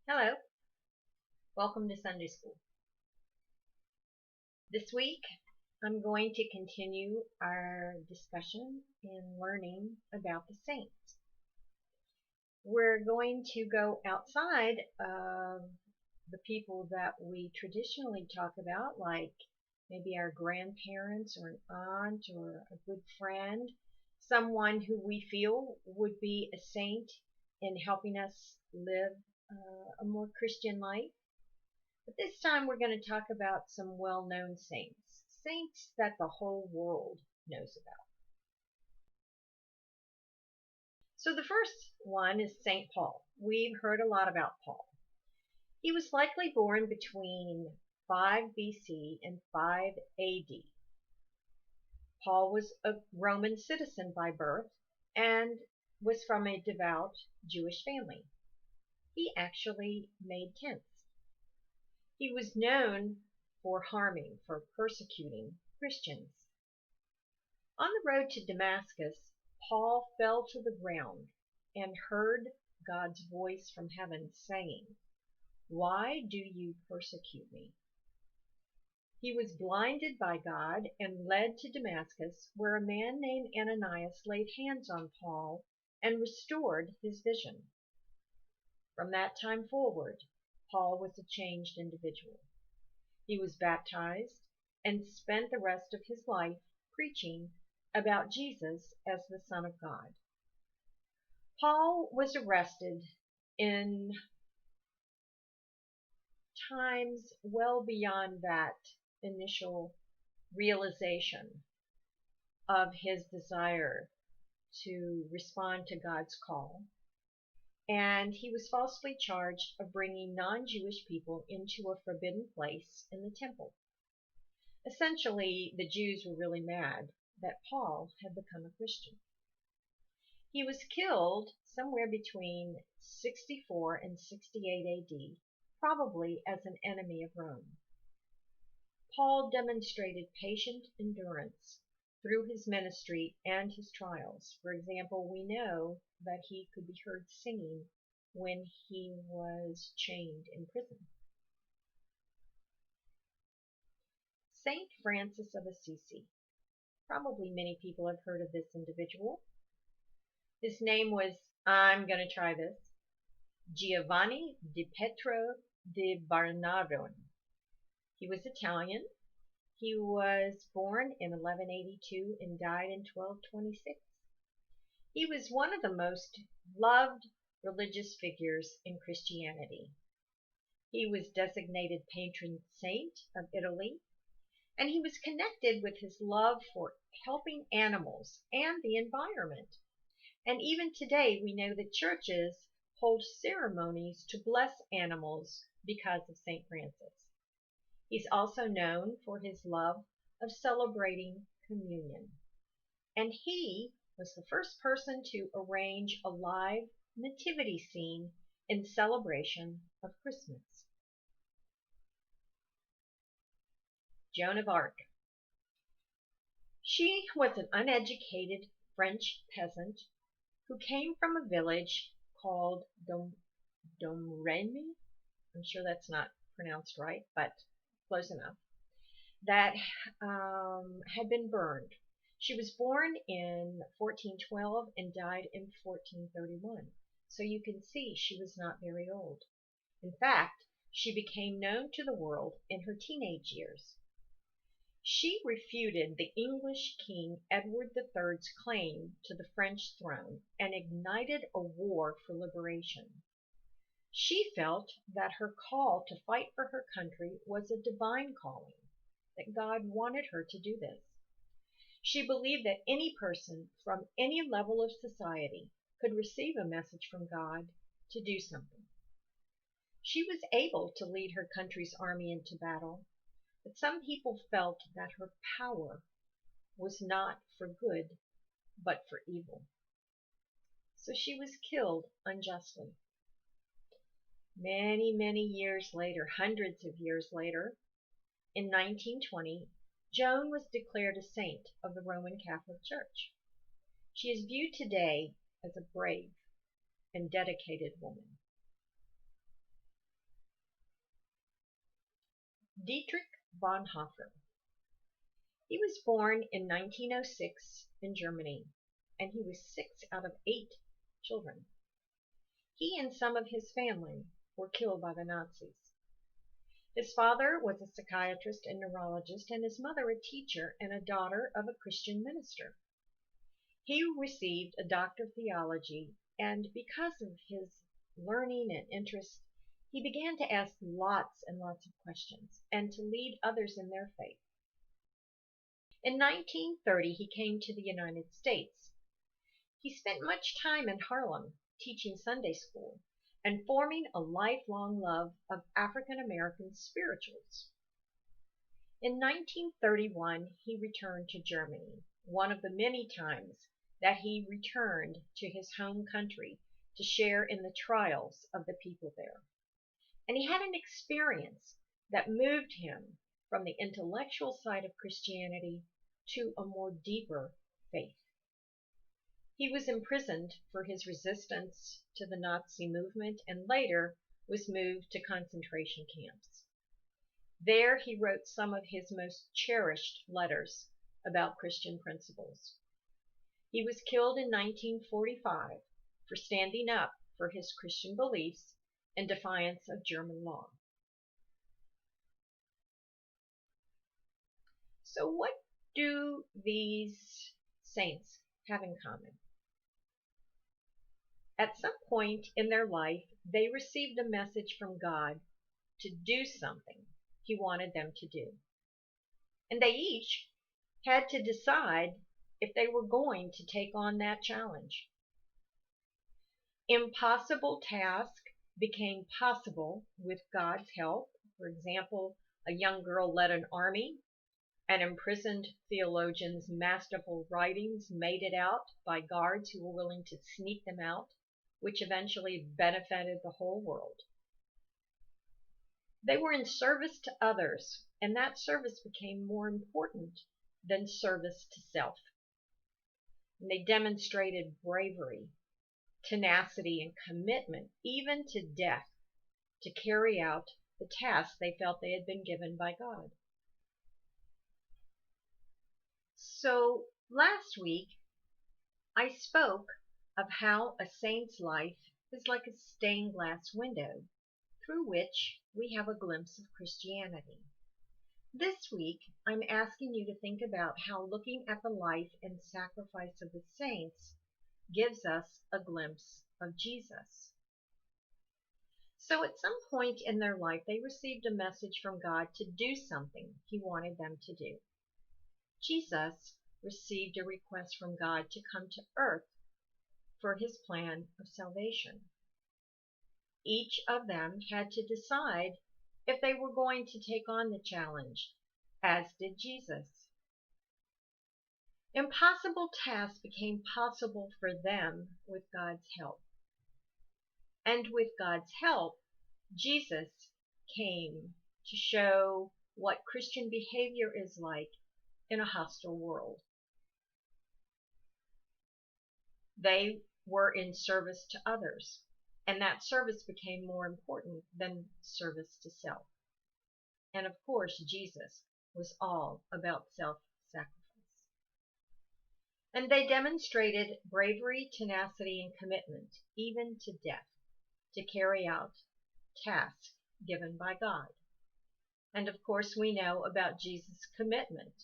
Hello, welcome to Sunday School. This week I'm going to continue our discussion in learning about the saints. We're going to go outside of the people that we traditionally talk about, like maybe our grandparents or an aunt or a good friend, someone who we feel would be a saint in helping us live a more Christian life. But this time we're going to talk about some well-known saints, saints that the whole world knows about. So the first one is St. Paul. We've heard a lot about Paul. He was likely born between 5 BC and 5 AD. Paul was a Roman citizen by birth and was from a devout Jewish family. He actually made tents. He was known for persecuting Christians. On the road to Damascus, Paul fell to the ground and heard God's voice from heaven saying, "Why do you persecute me?" He was blinded by God and led to Damascus, where a man named Ananias laid hands on Paul and restored his vision. From that time forward, Paul was a changed individual. He was baptized and spent the rest of his life preaching about Jesus as the Son of God. Paul was arrested in times well beyond that initial realization of his desire to respond to God's call. And he was falsely charged of bringing non-Jewish people into a forbidden place in the temple. Essentially, the Jews were really mad that Paul had become a Christian. He was killed somewhere between 64 and 68 AD, probably as an enemy of Rome. Paul demonstrated patient endurance through his ministry and his trials. For example, we know that he could be heard singing when he was chained in prison. Saint Francis of Assisi. Probably many people have heard of this individual. His name was, I'm going to try this, Giovanni di Pietro di Barnardone. He was Italian. He was born in 1182 and died in 1226. He was one of the most loved religious figures in Christianity. He was designated patron saint of Italy, and he was connected with his love for helping animals and the environment. And even today, we know that churches hold ceremonies to bless animals because of St. Francis. He's also known for his love of celebrating communion. And he was the first person to arrange a live nativity scene in celebration of Christmas. Joan of Arc. She was an uneducated French peasant who came from a village called Domremy. I'm sure that's not pronounced right, but close enough, that had been burned. She was born in 1412 and died in 1431, so you can see she was not very old. In fact, she became known to the world in her teenage years. She refuted the English King Edward III's claim to the French throne and ignited a war for liberation. She felt that her call to fight for her country was a divine calling, that God wanted her to do this. She believed that any person from any level of society could receive a message from God to do something. She was able to lead her country's army into battle, but some people felt that her power was not for good, but for evil. So she was killed unjustly. Many years later, hundreds of years later, in 1920, Joan was declared a saint of the Roman Catholic Church. She is viewed today as a brave and dedicated woman. Dietrich Bonhoeffer. He was born in 1906 in Germany, and he was 6 out of 8 children. He and some of his family were killed by the Nazis. His father was a psychiatrist and neurologist, and his mother a teacher and a daughter of a Christian minister. He received a doctor of theology, and because of his learning and interest, he began to ask lots and lots of questions and to lead others in their faith. In 1930, he came to the United States. He spent much time in Harlem teaching Sunday school and forming a lifelong love of African American spirituals. In 1931, he returned to Germany, one of the many times that he returned to his home country to share in the trials of the people there. And he had an experience that moved him from the intellectual side of Christianity to a more deeper faith. He was imprisoned for his resistance to the Nazi movement and later was moved to concentration camps. There he wrote some of his most cherished letters about Christian principles. He was killed in 1945 for standing up for his Christian beliefs in defiance of German law. So what do these saints have in common? At some point in their life, they received a message from God to do something he wanted them to do. And they each had to decide if they were going to take on that challenge. Impossible tasks became possible with God's help. For example, a young girl led an army. An imprisoned theologian's masterful writings made it out by guards who were willing to sneak them out, which eventually benefited the whole world. They were in service to others, and that service became more important than service to self. And they demonstrated bravery, tenacity, and commitment, even to death, to carry out the task they felt they had been given by God. So last week, I spoke of how a saint's life is like a stained glass window through which we have a glimpse of Christianity. This week, I'm asking you to think about how looking at the life and sacrifice of the saints gives us a glimpse of Jesus. So at some point in their life, they received a message from God to do something he wanted them to do. Jesus received a request from God to come to earth for his plan of salvation. Each of them had to decide if they were going to take on the challenge, as did Jesus. Impossible tasks became possible for them with God's help. And with God's help, Jesus came to show what Christian behavior is like in a hostile world. They were in service to others, and that service became more important than service to self. And of course, Jesus was all about self-sacrifice. And they demonstrated bravery, tenacity, and commitment, even to death, to carry out tasks given by God. And of course, we know about Jesus' commitment,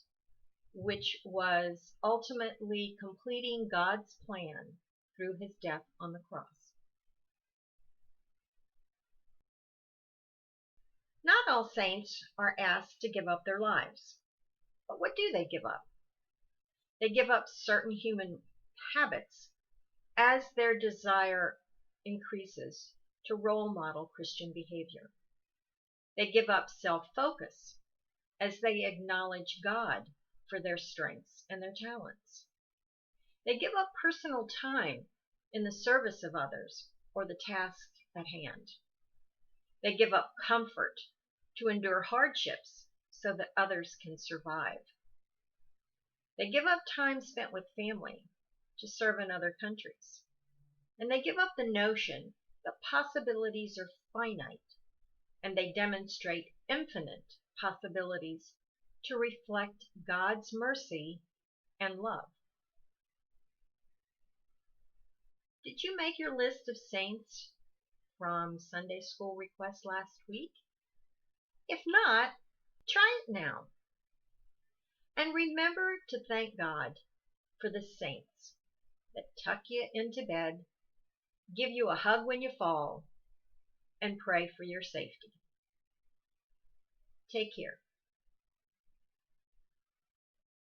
which was ultimately completing God's plan through his death on the cross. Not all saints are asked to give up their lives. But what do they give up? They give up certain human habits as their desire increases to role model Christian behavior. They give up self-focus as they acknowledge God for their strengths and their talents. They give up personal time in the service of others or the task at hand. They give up comfort to endure hardships so that others can survive. They give up time spent with family to serve in other countries. And they give up the notion that possibilities are finite, and they demonstrate infinite possibilities to reflect God's mercy and love. Did you make your list of saints from Sunday school requests last week? If not, try it now. And remember to thank God for the saints that tuck you into bed, give you a hug when you fall, and pray for your safety. Take care.